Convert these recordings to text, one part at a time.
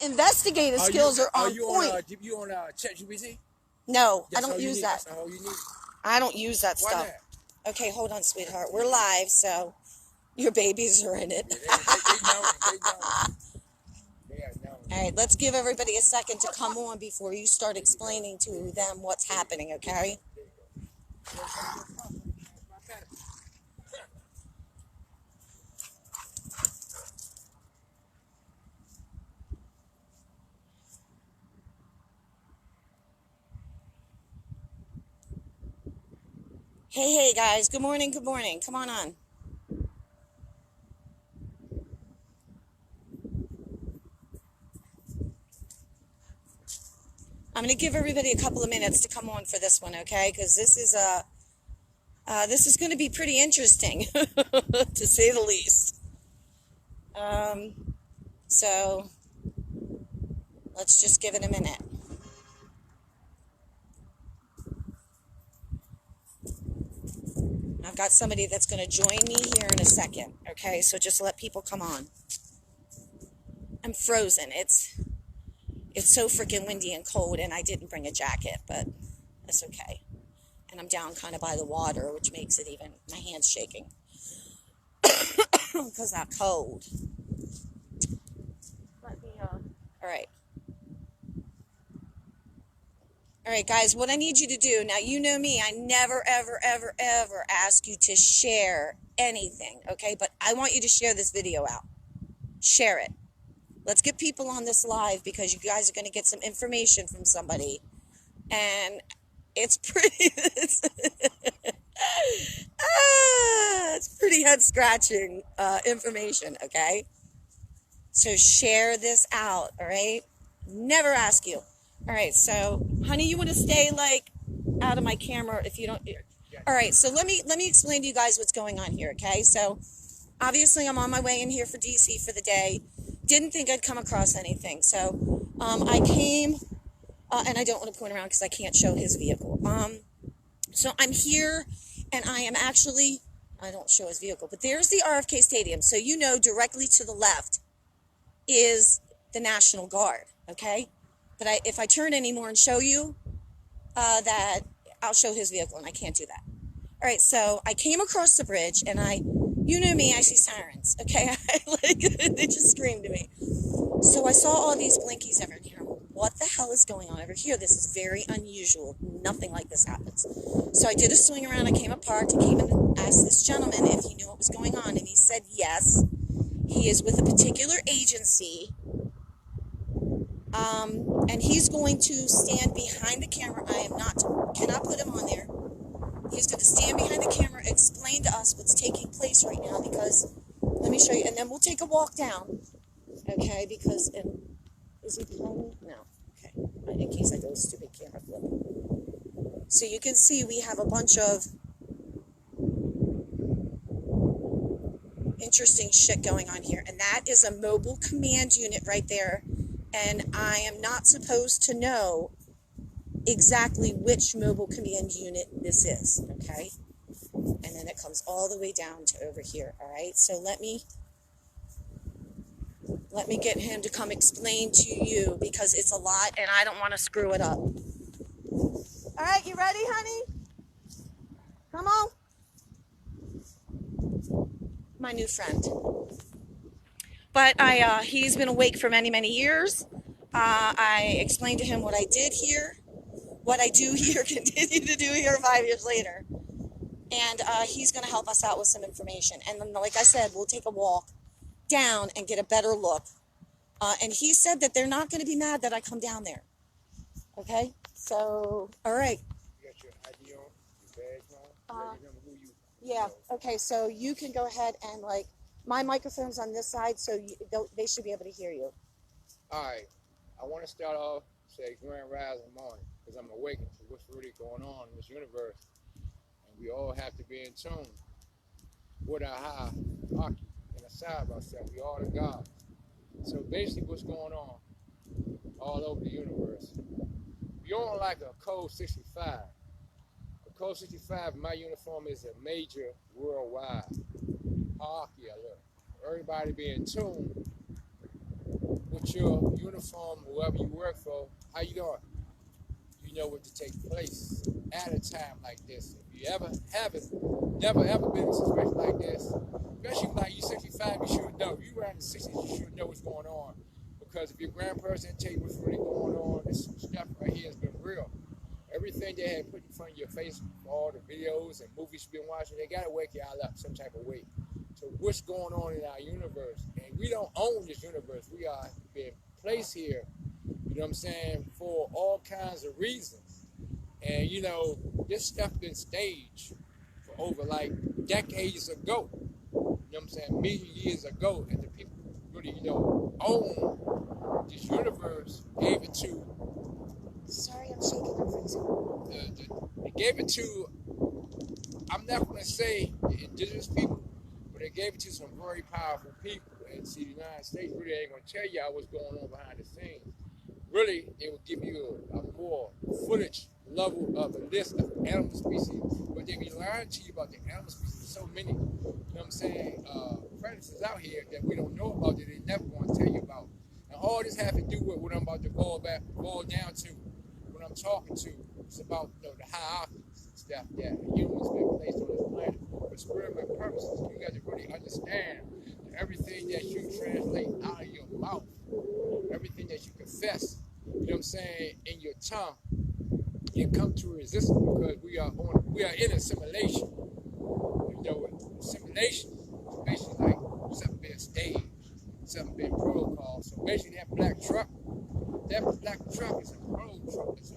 Investigative skills are on point. You on ChatGPT? No, I don't use that. That's all you need. I don't use that Why stuff. not? Okay, hold on, sweetheart. We're live, so your babies are in it. Yeah, they know. They are known. All right, let's give everybody a second to come on before you start explaining to them what's happening, okay? Hey, guys. Good morning, good morning. Come on on. I'm going to give everybody a couple of minutes to come on for this one, okay? Because this is going to be pretty interesting, to say the least. So let's just give it a minute. I've got somebody that's going to join me here in a second, okay? So just let people come on. I'm frozen. It's so freaking windy and cold, and I didn't bring a jacket, but that's okay. And I'm down kind of by the water, which makes it even, my hand's shaking because I'm cold. All right. All right, guys, what I need you to do, now you know me, I never, ever, ever, ever ask you to share anything, okay? But I want you to share this video out. Share it. Let's get people on this live because you guys are going to get some information from somebody. And it's pretty, it's pretty head-scratching information, okay? So share this out, all right? Never ask you. All right, so, honey, you want to stay, like, out of my camera if you don't... All right, so let me explain to you guys what's going on here, okay? So, obviously, I'm on my way in here for DC for the day. Didn't think I'd come across anything. So, I came, and I don't want to point around because I can't show his vehicle. So, I'm here, and I am actually... I don't show his vehicle, but there's the RFK Stadium. So, you know, directly to the left is the National Guard, okay? But if I turn anymore and show you that, I'll show his vehicle, and I can't do that. All right, so I came across the bridge, and you know me, I see sirens, okay? They just screamed to me. So I saw all these blinkies over here. What the hell is going on over here? This is very unusual. Nothing like this happens. So I did a swing around. I came up parked. I came and asked this gentleman if he knew what was going on, and he said yes. He is with a particular agency. And he's going to stand behind the camera. I cannot put him on there. He's going to stand behind the camera, explain to us what's taking place right now, because, let me show you, and then we'll take a walk down, okay, because, is he behind me? No, okay, in case I do a stupid camera flip. So you can see we have a bunch of interesting shit going on here, and that is a mobile command unit right there. And I am not supposed to know exactly which mobile command unit this is, okay? And then it comes all the way down to over here, all right? So let me get him to come explain to you because it's a lot and I don't want to screw it up. All right, you ready, honey? Come on. My new friend. But he's been awake for many, many years. I explained to him what I did here, what I do here, continue to do here 5 years later. And he's going to help us out with some information. And then, like I said, we'll take a walk down and get a better look. And he said that they're not going to be mad that I come down there. Okay? So, all right. You got your ID on, your badge on, remember who you... Yeah, okay, so you can go ahead and, like, my microphone's on this side, so they should be able to hear you. All right. I want to start off, say, Grand Rising morning, because I'm awakened to what's really going on in this universe. And we all have to be in tune with our hierarchy and aside of ourselves. We all are gods. So basically what's going on all over the universe, you're on like a code 65. A code 65, my uniform is a major worldwide hierarchy alert. Everybody be in tune with your uniform, whoever you work for, how you doing? You know what to take place at a time like this. If you ever haven't, never ever been in a situation like this, especially like you're 65, you should know. If you're around the 60s, you should know what's going on. Because if your grandparents didn't tell you what's really going on, this stuff right here has been real. Everything they had put in front of your face, all the videos and movies you've been watching, they gotta wake y'all up some type of way. So what's going on in our universe? And we don't own this universe. We are being placed here, you know what I'm saying, for all kinds of reasons. And you know, this stuff been staged for over like decades ago. You know what I'm saying? Million years ago, and the people really, you know, own this universe, gave it to. Sorry, I'm shaking. I'm freezing. They gave it to. I'm not going to say the indigenous people, but they gave it to some very powerful people. And see, the United States really ain't going to tell y'all what's going on behind the scenes. Really, they will give you a more footage level of a list of animal species, but they be lying to you about the animal species. There's so many, you know what I'm saying, predators out here that we don't know about that they never going to tell you about. And all this has to do with what I'm about to boil down to, what I'm talking to. It's about, you know, the hierarchies and stuff that humans been placed on this planet for experimental purposes. You got to really understand that everything that you translate out of your mouth, everything that you confess, you know what I'm saying, in your tongue, it come to resistance because we are in assimilation. You know, assimilation is basically like something being staged, something being protocol. So basically that black truck is a proto truck. It's a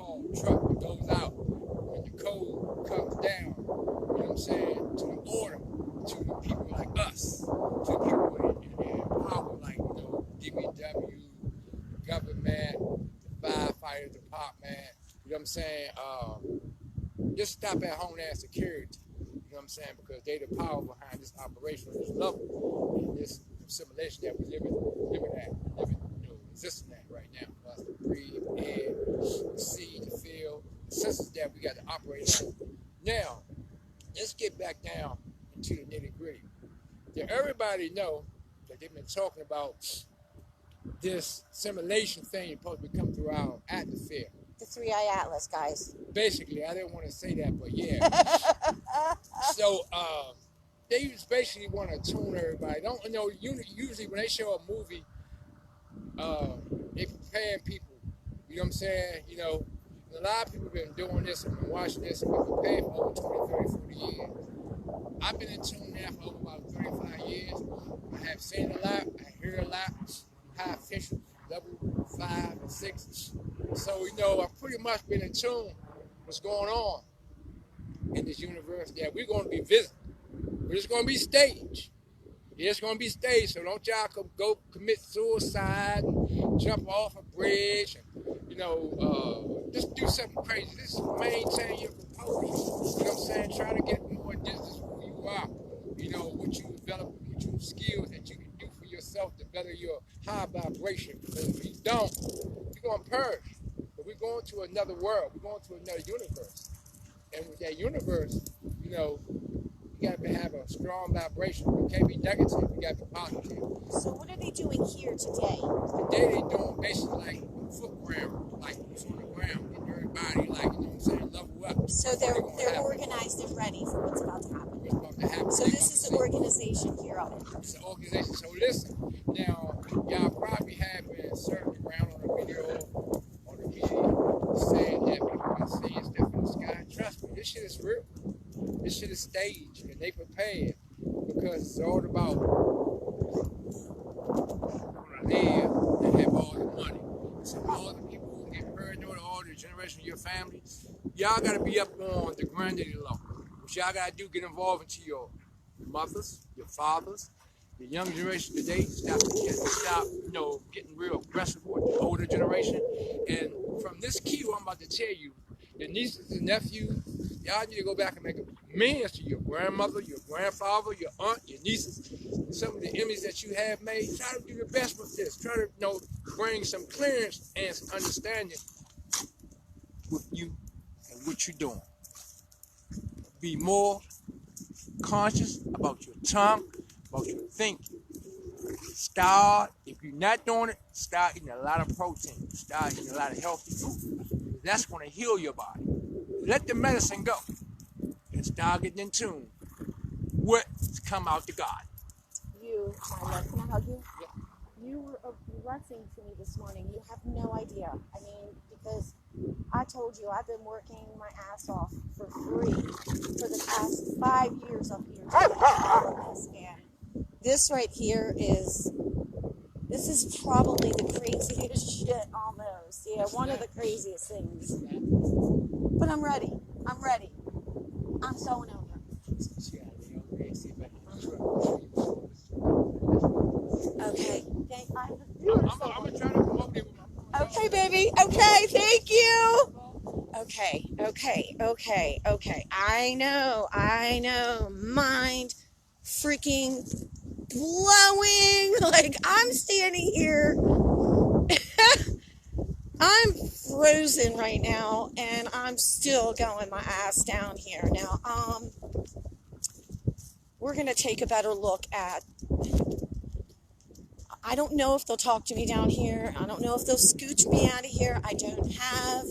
called truck that goes out when the code comes down, you know what I'm saying, to the order, to the people like us, to the people in power like, you know, DBW, the government, the firefighter department, you know what I'm saying, just stop at Homeland Security, you know what I'm saying, because they the power behind this operation on this level, and this assimilation that we living existing at right now. For us to breathe, air, see, to feel, the senses that we got to operate on. Now, let's get back down into the nitty gritty. Did everybody know that they've been talking about this simulation thing supposed to be coming through our atmosphere? The Three-Eye Atlas, guys. Basically, I didn't want to say that, but yeah. So, they just basically want to tune everybody. Don't you know? Usually, when they show a movie, they preparing people. You know what I'm saying? You know, a lot of people have been doing this and been watching this and been prepared for over 20, 30, 40 years. I've been in tune now for over about 35 years. I have seen a lot. I hear a lot. High officials, level 5 and 6. So, you know, I've pretty much been in tune what's going on in this universe that we're going to be visiting. But it's going to be staged. It's going to be staged, so don't y'all go commit suicide and jump off a bridge and, you know, just do something crazy. Just maintain your composure. You know what I'm saying? Try to get more distance from who you are. You know, what you develop, what you skills that you can do for yourself to better your high vibration. Because if you don't, you're going to perish. But we're going to another world. We're going to another universe. And with that universe, you know, you got to have a strong vibration. You can't be negative. You got to be positive. So what are they doing here today? Today they doing basically like foot ground, like boots on the ground, getting everybody like, you know what I'm saying, level up. So they're organized and ready for what's about to happen. What's about to happen. So this is an organization here on it. It's an organization. So listen, now y'all probably have been circling around on the video, on the media, saying that people been seeing stuff in the sky. Trust me, this shit is real. This shit is staged and they prepared because it's all about live and have all the money. So all the people who get paranoid, all the generation of your family, y'all gotta be up on the granddaddy law. What y'all gotta do, get involved into your mothers, your fathers, the young generation today. Stop, you know, getting real aggressive with the older generation. And from this key, what I'm about to tell you, your nieces and nephews, y'all need to go back and make amends to your grandmother, your grandfather, your aunt, your nieces, some of the images that you have made. Try to do the best with this. Try to, you know, bring some clearance and some understanding with you and what you're doing. Be more conscious about your tongue, about your thinking. Start, if you're not doing it, start eating a lot of protein. Start eating a lot of healthy food. That's going to heal your body. Let the medicine go and start getting in tune. What's come out to God? You, my love, can I hug you? You were a blessing to me this morning. You have no idea. I mean, because I told you I've been working my ass off for free for the past 5 years up here to get all of this. And this right here is probably the craziest shit almost. Yeah, one of the craziest things. But I'm ready. I'm ready. I'm sewing over. Okay. I'm gonna try to promote it. Okay, baby. Okay, thank you. Okay. I know. Mind freaking blowing. Like, I'm standing here. I'm frozen right now, and I'm still going my ass down here. Now, we're going to take a better look at, I don't know if they'll talk to me down here. I don't know if they'll scooch me out of here. I don't have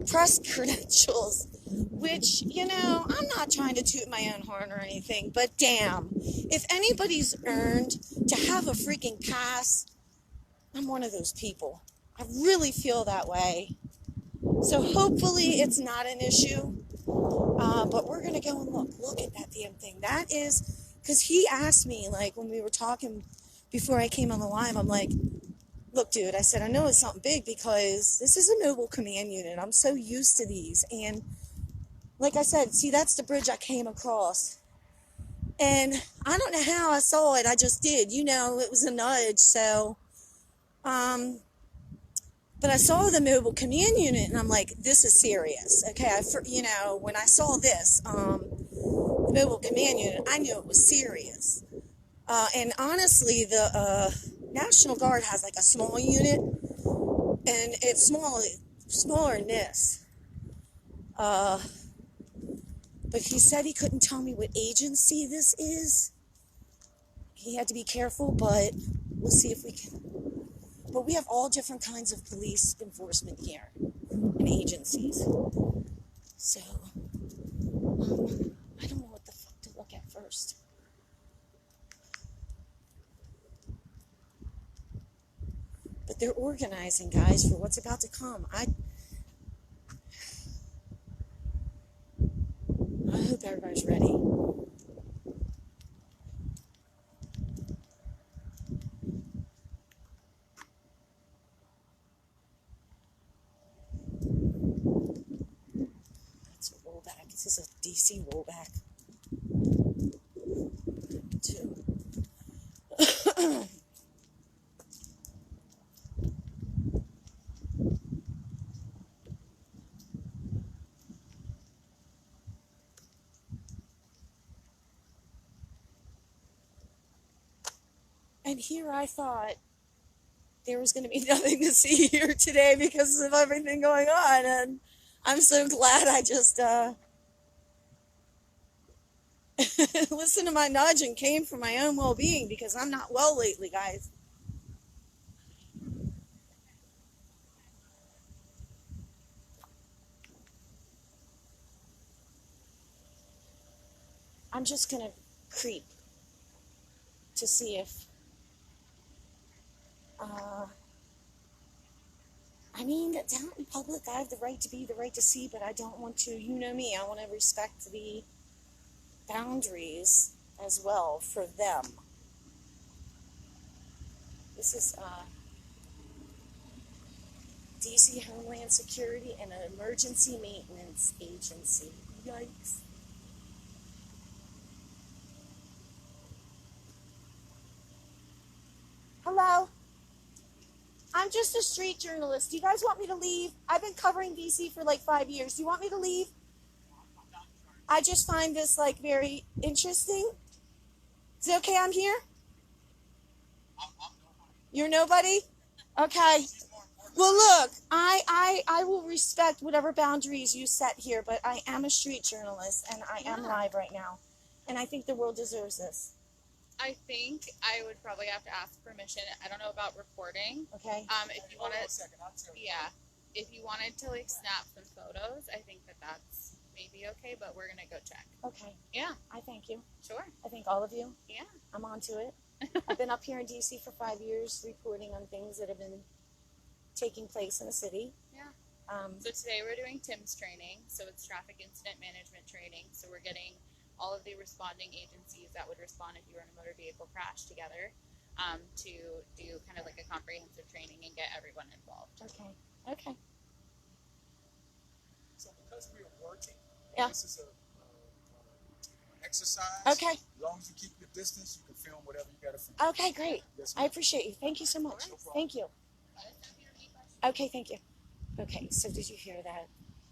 press credentials, which, I'm not trying to toot my own horn or anything, but damn, if anybody's earned to have a freaking pass, I'm one of those people. I really feel that way. So hopefully it's not an issue. But we're going to go and look at that damn thing. That is, because he asked me, like, when we were talking before I came on the line, I'm like, look, dude, I said, I know it's something big because this is a mobile command unit. I'm so used to these. And like I said, see, that's the bridge I came across. And I don't know how I saw it. I just did. It was a nudge. So, but I saw the mobile command unit, and I'm like, this is serious. Okay, when I saw this, the mobile command unit, I knew it was serious. And honestly, the National Guard has like a small unit, and it's smaller than this. But he said he couldn't tell me what agency this is. He had to be careful, but we'll see if we can. But we have all different kinds of police enforcement here and agencies. So, I don't know what the fuck to look at first. But they're organizing, guys, for what's about to come. I hope everybody's ready. That's a rollback. This is a DC rollback. Too. And here I thought there was going to be nothing to see here today because of everything going on. And I'm so glad I just listened to my nudge and came for my own well-being because I'm not well lately, guys. I'm just going to creep to see if down in public, I have the right to be, the right to see, but I don't want to, you know me, I want to respect the boundaries as well for them. This is DC Homeland Security and an emergency maintenance agency. Yikes. Hello? I'm just a street journalist. Do you guys want me to leave? I've been covering DC for like 5 years. Do you want me to leave? I just find this like very interesting. Is it okay I'm here? You're nobody? Okay. Well, look, I will respect whatever boundaries you set here, but I am a street journalist, and I am live right now. And I think the world deserves this. I think I would probably have to ask permission. I don't know about recording. Okay. If you want to, yeah, if you wanted to like snap some photos, I think that's maybe okay. But we're gonna go check. Okay. Yeah. I thank you. Sure. I thank all of you. Yeah. I'm on to it. I've been up here in DC for 5 years reporting on things that have been taking place in the city. Yeah. So today we're doing TIMS training. So it's traffic incident management training. So we're getting all of the responding agencies that would respond if you were in a motor vehicle crash together to do kind of like a comprehensive training and get everyone involved. Okay. Okay. So because we are working, Yeah. this is a exercise. Okay. As long as you keep your distance, you can film whatever you got to film. Okay, great. Yes, I ma'am. appreciate you. Thank you so much. No problem. Thank you. Okay, thank you. Okay, so did you hear that,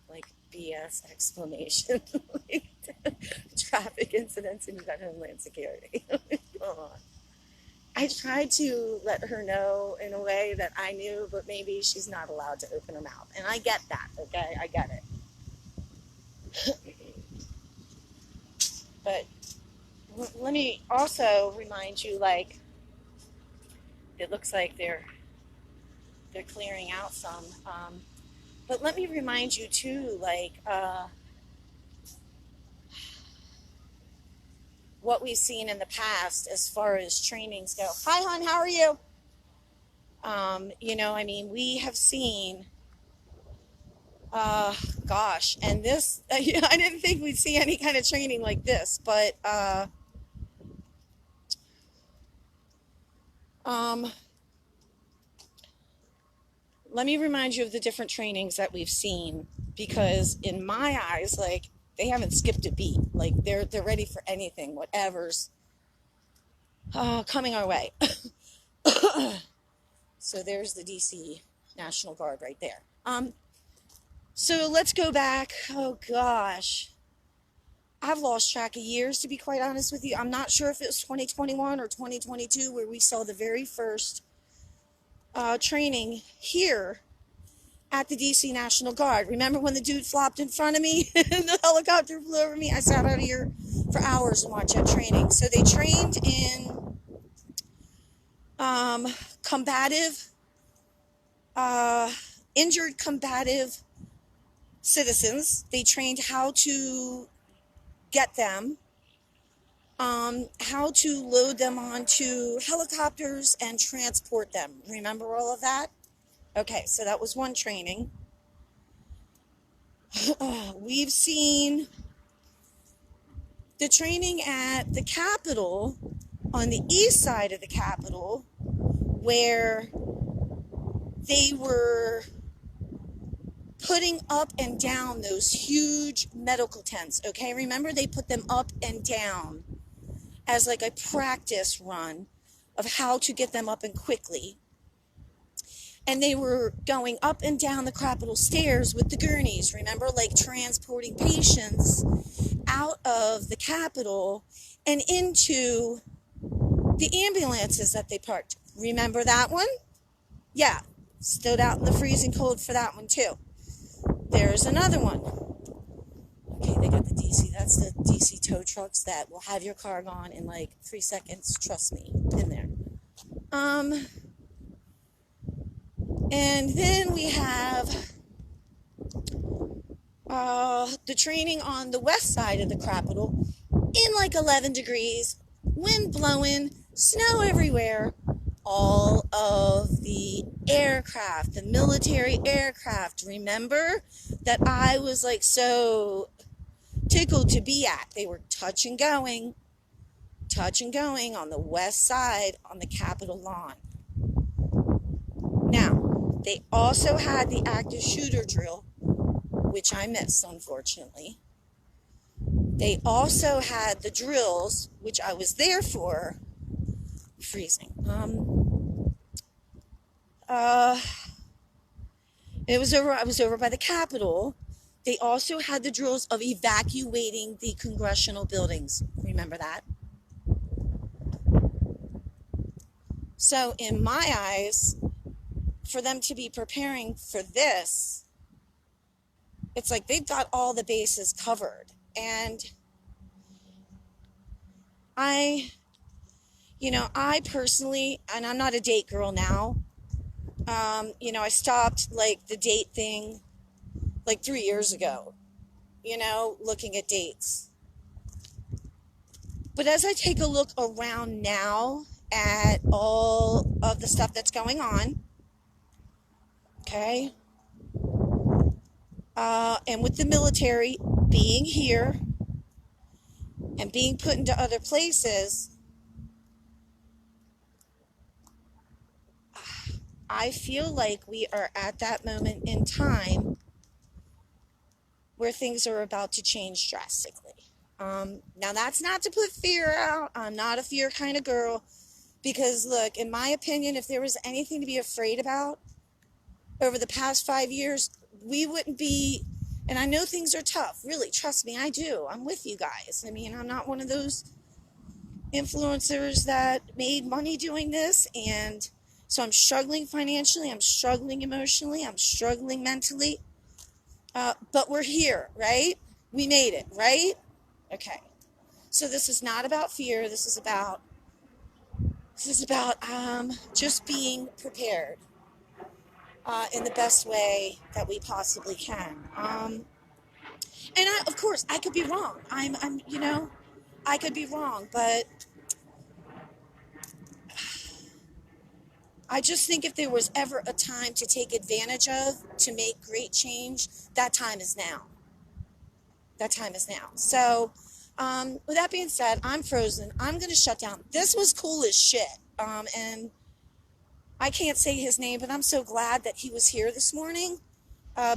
like, BS explanation? Like, traffic incidents and you got Homeland Security. Come on. I tried to let her know in a way that I knew, but maybe she's not allowed to open her mouth. And I get that, okay? I get it. But let me also remind you, like, it looks like they're clearing out some. But let me remind you too, like, what we've seen in the past as far as trainings go. Hi, hon, how are you? You know, I mean, we have seen, gosh, and this, I didn't think we'd see any kind of training like this, but, let me remind you of the different trainings that we've seen, because in my eyes, like, they haven't skipped a beat. Like, they're ready for anything, whatever's coming our way. So there's the DC National Guard right there. So let's go back. Oh gosh, I've lost track of years, to be quite honest with you. I'm not sure if it was 2021 or 2022 where we saw the very first training here at the DC National Guard. Remember when the dude flopped in front of me and the helicopter flew over me? I sat out here for hours and watched that training. So they trained in combative, injured combative citizens. They trained how to get them, how to load them onto helicopters and transport them. Remember all of that? Okay, so that was one training. We've seen the training at the Capitol, on the east side of the Capitol, where they were putting up and down those huge medical tents, okay? Remember, they put them up and down as like a practice run of how to get them up and quickly. And they were going up and down the Capitol stairs with the gurneys, remember, like transporting patients out of the Capitol and into the ambulances that they parked. Remember that one? Yeah, stood out in the freezing cold for that one too. There's another one. Okay, they got the DC. That's the DC tow trucks that will have your car gone in like 3 seconds. Trust me, in there. And then we have the training on the west side of the Capitol in like 11 degrees, wind blowing, snow everywhere. All of the aircraft, the military aircraft, remember that I was like so tickled to be at. They were touch and going on the west side on the Capitol lawn. Now, they also had the active shooter drill, which I missed, unfortunately. They also had the drills, which I was there for, freezing. I was over by the Capitol. They also had the drills of evacuating the congressional buildings. Remember that? So in my eyes, for them to be preparing for this, it's like they've got all the bases covered. And I I personally, and I'm not a date girl now. I stopped like the date thing like 3 years ago, looking at dates. But as I take a look around now at all of the stuff that's going on, okay, and with the military being here and being put into other places, I feel like we are at that moment in time where things are about to change drastically. Now, that's not to put fear out. I'm not a fear kind of girl. Because, look, in my opinion, if there was anything to be afraid about over the past 5 years, we wouldn't be. And I know things are tough. Really, trust me, I do. I'm with you guys. I mean, I'm not one of those influencers that made money doing this. And so I'm struggling financially. I'm struggling emotionally. I'm struggling mentally. But we're here, right? We made it, right? Okay. So this is not about fear. This is about just being prepared in the best way that we possibly can. And of course, I could be wrong. I could be wrong, but I just think if there was ever a time to take advantage of, to make great change, that time is now. That time is now. So, with that being said, I'm frozen. I'm going to shut down. This was cool as shit. And I can't say his name, but I'm so glad that he was here this morning,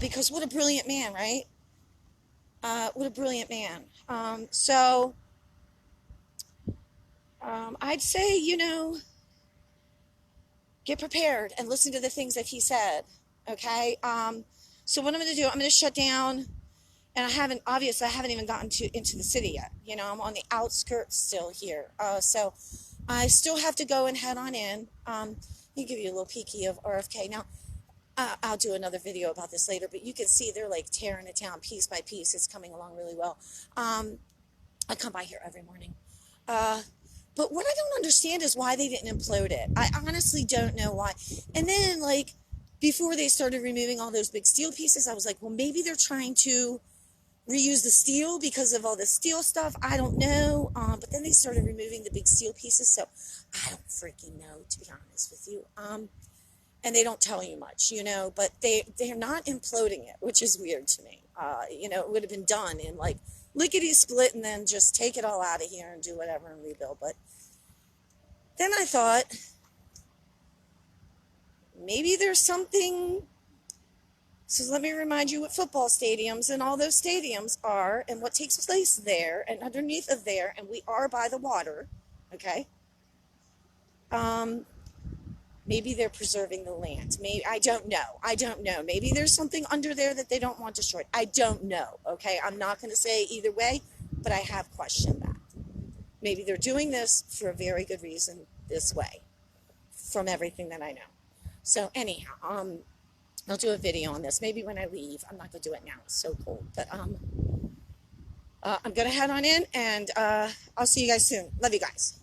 because what a brilliant man, right? What a brilliant man. I'd say, get prepared and listen to the things that he said. Okay. So what I'm going to do, I'm going to shut down, and I haven't even gotten into the city yet. I'm on the outskirts still here. So I still have to go and head on in. Let me give you a little peeky of RFK. Now, I'll do another video about this later, but you can see they're like tearing it down piece by piece. It's coming along really well. I come by here every morning. But what I don't understand is why they didn't implode it. I honestly don't know why. And then, before they started removing all those big steel pieces, I was like, well, maybe they're trying to reuse the steel because of all the steel stuff. I don't know. But then they started removing the big steel pieces. So I don't freaking know, to be honest with you. And they don't tell you much, but they're not imploding it, which is weird to me. It would have been done in lickety split and then just take it all out of here and do whatever and rebuild. But then I thought, maybe there's something. So let me remind you what football stadiums and all those stadiums are and what takes place there and underneath of there. And we are by the water. Okay. Maybe they're preserving the land. Maybe, I don't know. Maybe there's something under there that they don't want destroyed. I don't know. Okay. I'm not going to say either way, but I have questioned that. Maybe they're doing this for a very good reason this way, from everything that I know. So anyhow, I'll do a video on this. Maybe when I leave. I'm not going to do it now. It's so cold. But I'm going to head on in, and I'll see you guys soon. Love you guys.